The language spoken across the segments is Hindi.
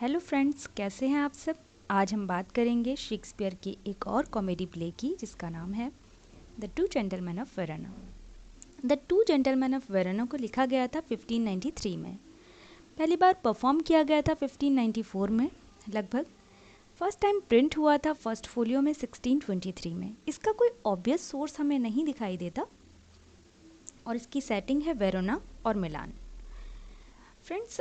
हेलो फ्रेंड्स, कैसे हैं आप सब। आज हम बात करेंगे शेक्सपियर के एक और कॉमेडी प्ले की जिसका नाम है the two gentleman of Verona. The two gentleman of Verona को लिखा गया था 1593 में। पहली बार परफॉर्म किया गया था 1594 में लगभग। फर्स्ट टाइम प्रिंट हुआ था फर्स्ट फोलियो में 1623 में। इसका कोई ऑब्वियस सोर्स हमें नहीं दिखाई देता और इसकी सेटिंग है वेरोना और मिलान। फ्रेंड्स,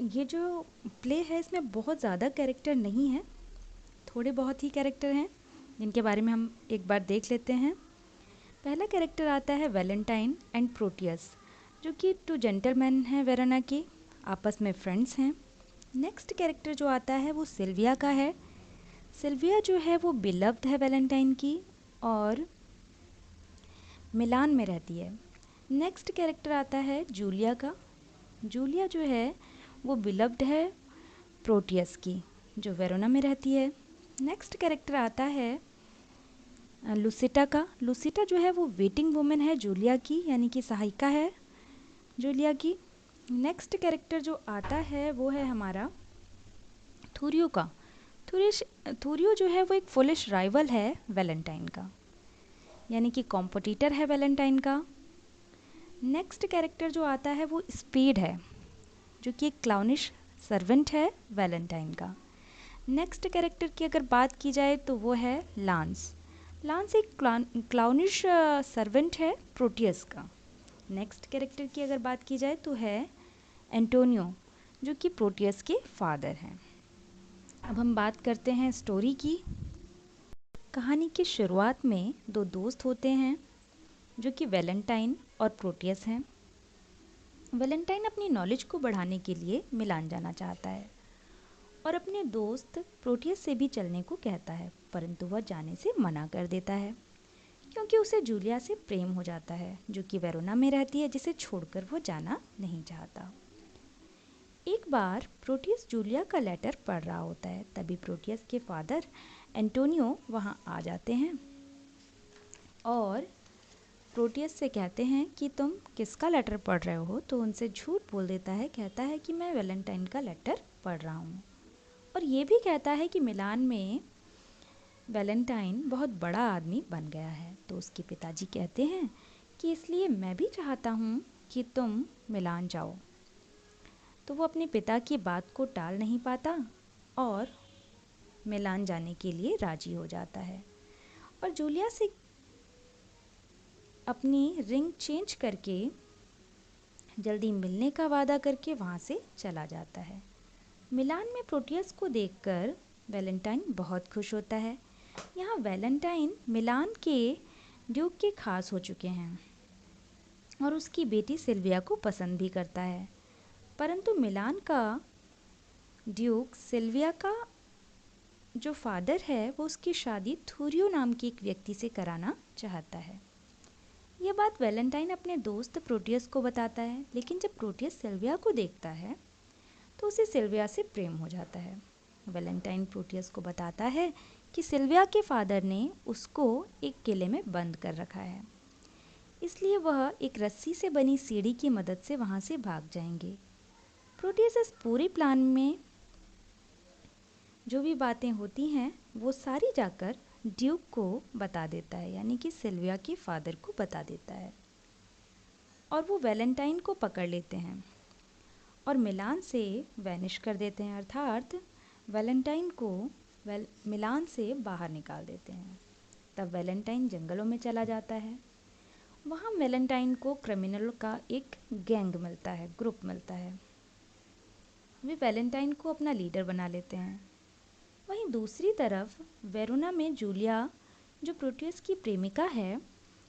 ये जो प्ले है इसमें बहुत ज़्यादा कैरेक्टर नहीं है, थोड़े बहुत ही कैरेक्टर हैं जिनके बारे में हम एक बार देख लेते हैं। पहला कैरेक्टर आता है वैलेंटाइन एंड प्रोटियस, जो कि टू जेंटलमैन हैं वेरोना के, आपस में फ्रेंड्स हैं। नेक्स्ट कैरेक्टर जो आता है वो सिल्विया का है। सिल्विया जो है वो बिलव्ड है वैलेंटाइन की और मिलान में रहती है। नेक्स्ट कैरेक्टर आता है जूलिया का। जूलिया जो है वो बिलव्ड है प्रोटियस की, जो वेरोना में रहती है। नेक्स्ट कैरेक्टर आता है लुसिटा का। लुसिटा जो है वो वेटिंग वुमेन है जूलिया की, यानी कि सहायिका है जूलिया की। नेक्स्ट कैरेक्टर जो आता है वो है हमारा थूरियो का। थूरियो जो है वो एक फुलिश राइवल है वैलेंटाइन का, यानी कि कॉम्पिटिटर है वैलेंटाइन का। नेक्स्ट कैरेक्टर जो आता है वो स्पीड है, जो कि एक क्लाउनिश सर्वेंट है वैलेंटाइन का। नेक्स्ट कैरेक्टर की अगर बात की जाए तो वो है लांस। लांस एक क्लाउनिश सर्वेंट है प्रोटियस का। नेक्स्ट कैरेक्टर की अगर बात की जाए तो है एंटोनियो, जो कि प्रोटियस के फादर हैं। अब हम बात करते हैं स्टोरी की। कहानी की शुरुआत में दो दोस्त होते हैं जो कि वैलेंटाइन और प्रोटियस हैं। वैलेंटाइन अपनी नॉलेज को बढ़ाने के लिए मिलान जाना चाहता है और अपने दोस्त प्रोटियस से भी चलने को कहता है, परंतु वह जाने से मना कर देता है क्योंकि उसे जूलिया से प्रेम हो जाता है, जो कि वेरोना में रहती है, जिसे छोड़कर वो जाना नहीं चाहता। एक बार प्रोटियस जूलिया का लेटर पढ़ रहा होता है, तभी प्रोटियस के फादर एंटोनियो वहाँ आ जाते हैं और प्रोटियस से कहते हैं कि तुम किसका लेटर पढ़ रहे हो। तो उनसे झूठ बोल देता है, कहता है कि मैं वैलेंटाइन का लेटर पढ़ रहा हूँ और ये भी कहता है कि मिलान में वैलेंटाइन बहुत बड़ा आदमी बन गया है। तो उसके पिताजी कहते हैं कि इसलिए मैं भी चाहता हूँ कि तुम मिलान जाओ। तो वो अपने पिता की बात को टाल नहीं पाता और मिलान जाने के लिए राजी हो जाता है और जूलिया से अपनी रिंग चेंज करके जल्दी मिलने का वादा करके वहाँ से चला जाता है। मिलान में प्रोटियस को देखकर वैलेंटाइन बहुत खुश होता है। यहाँ वैलेंटाइन मिलान के ड्यूक के खास हो चुके हैं और उसकी बेटी सिल्विया को पसंद भी करता है, परंतु मिलान का ड्यूक सिल्विया का जो फादर है वो उसकी शादी थूरियो नाम के एक व्यक्ति से कराना चाहता है। यह बात वैलेंटाइन अपने दोस्त प्रोटियस को बताता है, लेकिन जब प्रोटियस सिल्विया को देखता है तो उसे सिल्विया से प्रेम हो जाता है। वैलेंटाइन प्रोटियस को बताता है कि सिल्विया के फादर ने उसको एक किले में बंद कर रखा है, इसलिए वह एक रस्सी से बनी सीढ़ी की मदद से वहाँ से भाग जाएंगे। प्रोटियस इस पूरे प्लान में जो भी बातें होती हैं वो सारी जाकर ड्यूक को बता देता है, यानी कि सिल्विया के फादर को बता देता है और वो वैलेंटाइन को पकड़ लेते हैं और मिलान से वैनिश कर देते हैं, अर्थात वैलेंटाइन को मिलान से बाहर निकाल देते हैं। तब वैलेंटाइन जंगलों में चला जाता है। वहाँ वैलेंटाइन को क्रिमिनल का एक गैंग मिलता है, ग्रुप मिलता है। वे वैलेंटाइन को अपना लीडर बना लेते हैं। वहीं दूसरी तरफ वेरोना में जूलिया, जो प्रोटियस की प्रेमिका है,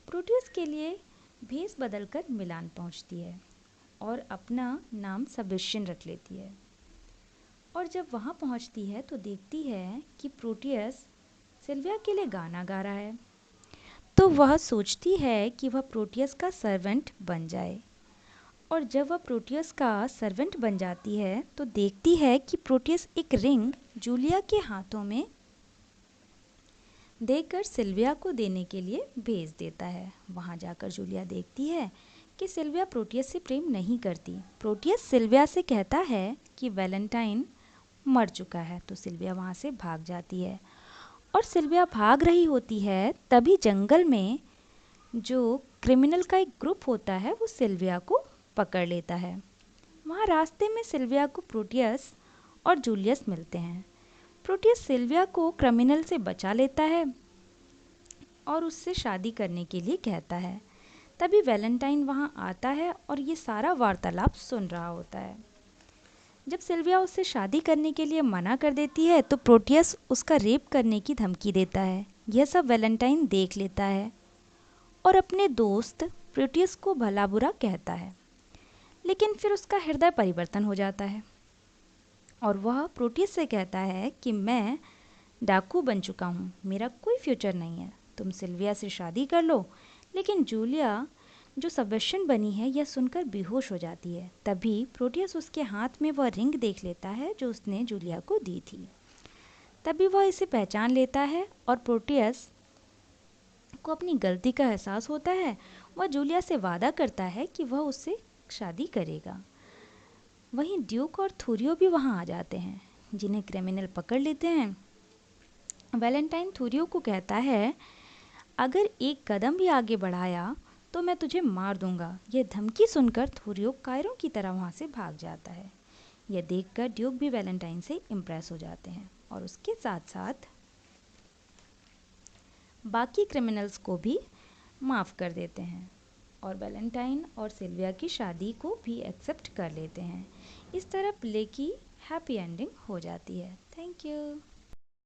प्रोटियस के लिए भेष बदलकर मिलान पहुंचती है और अपना नाम सेबेस्टियन रख लेती है। और जब वहाँ पहुँचती है तो देखती है कि प्रोटियस सिल्विया के लिए गाना गा रहा है, तो वह सोचती है कि वह प्रोटियस का सर्वेंट बन जाए। और जब वह प्रोटियस का सर्वेंट बन जाती है तो देखती है कि प्रोटियस एक रिंग जूलिया के हाथों में देकर सिल्विया को देने के लिए भेज देता है। वहाँ जाकर जूलिया देखती है कि सिल्विया प्रोटियस से प्रेम नहीं करती। प्रोटियस सिल्विया से कहता है कि वैलेंटाइन मर चुका है, तो सिल्विया वहाँ से भाग जाती है। और सिल्विया भाग रही होती है, तभी जंगल में जो क्रिमिनल का एक ग्रुप होता है वो सिल्विया को पकड़ लेता है। वहाँ रास्ते में सिल्विया को प्रोटियस और जूलियस मिलते हैं। प्रोटियस सिल्विया को क्रिमिनल से बचा लेता है और उससे शादी करने के लिए कहता है। तभी वैलेंटाइन वहाँ आता है और ये सारा वार्तालाप सुन रहा होता है। जब सिल्विया उससे शादी करने के लिए मना कर देती है तो प्रोटियस उसका रेप करने की धमकी देता है। यह सब वैलेंटाइन देख लेता है और अपने दोस्त प्रोटियस को भला बुरा कहता है, लेकिन फिर उसका हृदय परिवर्तन हो जाता है और वह प्रोटियस से कहता है कि मैं डाकू बन चुका हूँ, मेरा कोई फ्यूचर नहीं है, तुम सिल्विया से शादी कर लो। लेकिन जूलिया जो सबवेशन बनी है यह सुनकर बेहोश हो जाती है। तभी प्रोटियस उसके हाथ में वह रिंग देख लेता है जो उसने जूलिया को दी थी। तभी वह इसे पहचान लेता है और प्रोटियस को अपनी गलती का एहसास होता है। वह जूलिया से वादा करता है कि वह उससे शादी करेगा। वहीं ड्यूक और थूरियो भी वहां आ जाते हैं, जिन्हें क्रिमिनल पकड़ लेते हैं। वैलेंटाइन थूरियो को कहता है, अगर एक कदम भी आगे बढ़ाया तो मैं तुझे मार दूंगा। यह धमकी सुनकर थूरियो कायरों की तरह वहां से भाग जाता है। यह देखकर ड्यूक भी वैलेंटाइन से इम्प्रेस हो जाते हैं और उसके साथ साथ बाकी क्रिमिनल्स को भी माफ़ कर देते हैं और वैलेंटाइन और सिल्विया की शादी को भी एक्सेप्ट कर लेते हैं। इस तरह प्ले की हैप्पी एंडिंग हो जाती है। Thank you.